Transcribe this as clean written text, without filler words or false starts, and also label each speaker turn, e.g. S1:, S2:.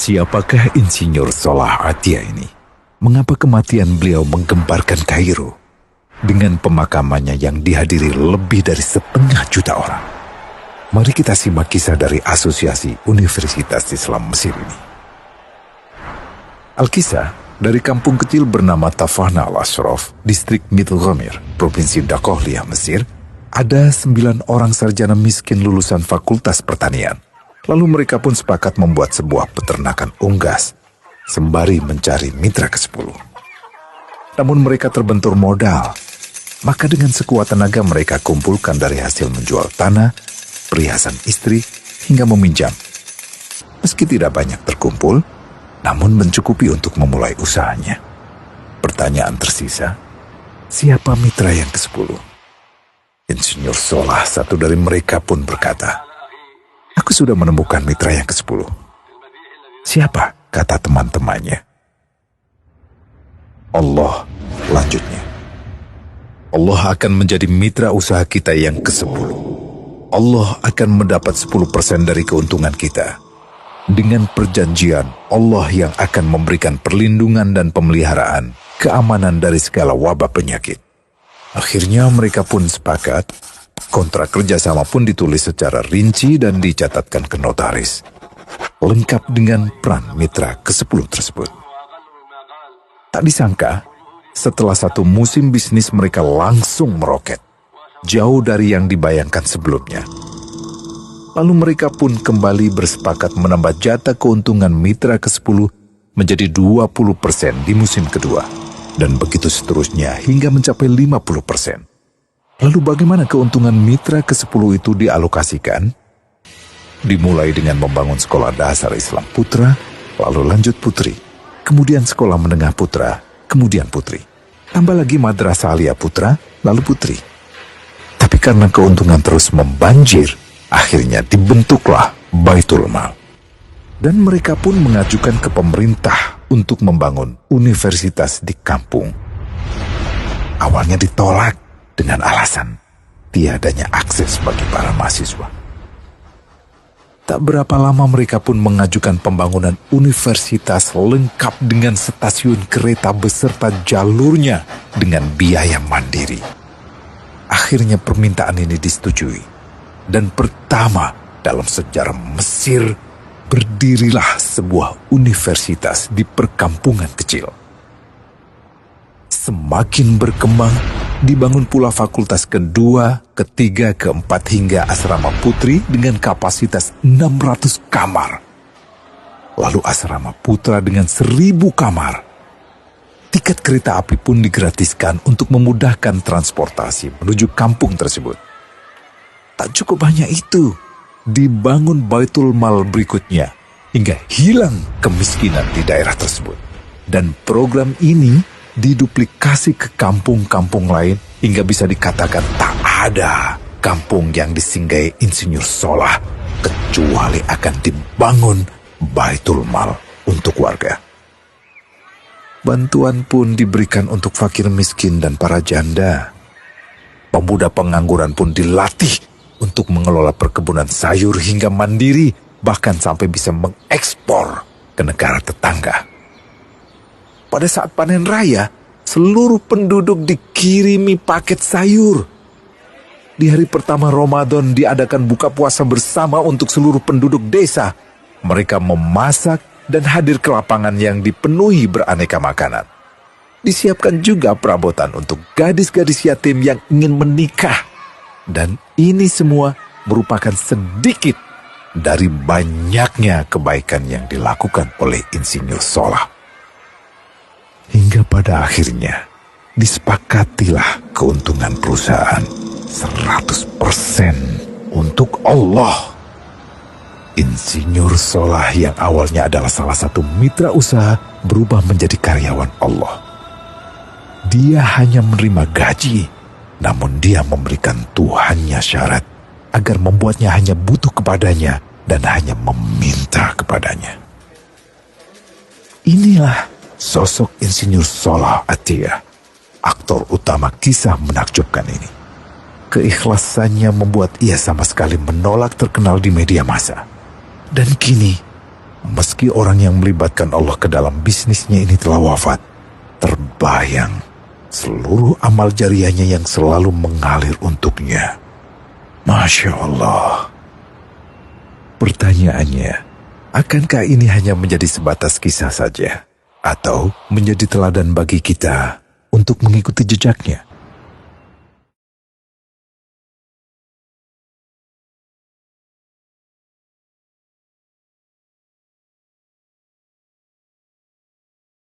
S1: Siapakah Insinyur Salah Atiyah ini? Mengapa kematian beliau menggemparkan Kairo dengan pemakamannya yang dihadiri lebih dari 1,5 juta orang? Mari kita simak kisah dari Asosiasi Universitas Islam Mesir ini. Al-Kisah dari kampung kecil bernama Tafahna al-Ashraf, distrik Mittelghamir, provinsi Dakohliyah, Mesir, ada 9 orang sarjana miskin lulusan Fakultas Pertanian. Lalu mereka pun sepakat membuat sebuah peternakan unggas, sembari mencari mitra ke-10. Namun mereka terbentur modal, maka dengan sekuat tenaga mereka kumpulkan dari hasil menjual tanah, perhiasan istri, hingga meminjam. Meski tidak banyak terkumpul, namun mencukupi untuk memulai usahanya. Pertanyaan tersisa, siapa mitra yang ke-10? Insinyur Salah, satu dari mereka pun berkata, "Aku sudah menemukan mitra yang ke-10. Siapa?" kata teman-temannya. "Allah," lanjutnya. "Allah akan menjadi mitra usaha kita yang ke-10. Allah akan mendapat 10% dari keuntungan kita. Dengan perjanjian, Allah yang akan memberikan perlindungan dan pemeliharaan, keamanan dari segala wabah penyakit." Akhirnya mereka pun sepakat. Kontrak kerjasama pun ditulis secara rinci dan dicatatkan ke notaris, lengkap dengan peran mitra ke-10 tersebut. Tak disangka, setelah 1 musim bisnis mereka langsung meroket, jauh dari yang dibayangkan sebelumnya. Lalu mereka pun kembali bersepakat menambah jatah keuntungan mitra ke-10 menjadi 20% di musim kedua, dan begitu seterusnya hingga mencapai 50%. Lalu bagaimana keuntungan mitra ke-10 itu dialokasikan? Dimulai dengan membangun sekolah dasar Islam putra, lalu lanjut putri, kemudian sekolah menengah putra, kemudian putri. Tambah lagi madrasah aliyah putra, lalu putri. Tapi karena keuntungan terus membanjir, akhirnya dibentuklah Baitul Mal. Dan mereka pun mengajukan ke pemerintah untuk membangun universitas di kampung. Awalnya ditolak dengan alasan tiadanya akses bagi para mahasiswa. Tak berapa lama mereka pun mengajukan pembangunan universitas lengkap dengan stasiun kereta beserta jalurnya dengan biaya mandiri. Akhirnya permintaan ini disetujui, dan pertama dalam sejarah Mesir berdirilah sebuah universitas di perkampungan kecil. Semakin berkembang, dibangun pula fakultas kedua, ketiga, keempat hingga asrama putri dengan kapasitas 600 kamar. Lalu asrama putra dengan 1.000 kamar. Tiket kereta api pun digratiskan untuk memudahkan transportasi menuju kampung tersebut. Tak cukup hanya itu, dibangun Baitul Mal berikutnya hingga hilang kemiskinan di daerah tersebut. Dan program ini diduplikasi ke kampung-kampung lain hingga bisa dikatakan tak ada kampung yang disinggahi Insinyur Salah kecuali akan dibangun Baitul Mal untuk warga. Bantuan pun diberikan untuk fakir miskin dan para janda. Pemuda pengangguran pun dilatih untuk mengelola perkebunan sayur hingga mandiri, bahkan sampai bisa mengekspor ke negara tetangga. Pada saat panen raya, seluruh penduduk dikirimi paket sayur. Di hari pertama Ramadan diadakan buka puasa bersama untuk seluruh penduduk desa. Mereka memasak dan hadir ke lapangan yang dipenuhi beraneka makanan. Disiapkan juga perabotan untuk gadis-gadis yatim yang ingin menikah. Dan ini semua merupakan sedikit dari banyaknya kebaikan yang dilakukan oleh Insinyur Salah. Hingga pada akhirnya disepakatilah keuntungan perusahaan 100% untuk Allah. Insinyur Salah yang awalnya adalah salah satu mitra usaha berubah menjadi karyawan Allah. Dia hanya menerima gaji, namun dia memberikan Tuhannya syarat agar membuatnya hanya butuh kepadanya dan hanya meminta kepadanya. Inilah sosok Insinyur Salah Atiyah, aktor utama kisah menakjubkan ini. Keikhlasannya membuat ia sama sekali menolak terkenal di media massa. Dan kini, meski orang yang melibatkan Allah ke dalam bisnisnya ini telah wafat, terbayang seluruh amal jariahnya yang selalu mengalir untuknya. Masya Allah. Pertanyaannya, akankah ini hanya menjadi sebatas kisah saja? Atau menjadi teladan bagi kita untuk mengikuti jejaknya?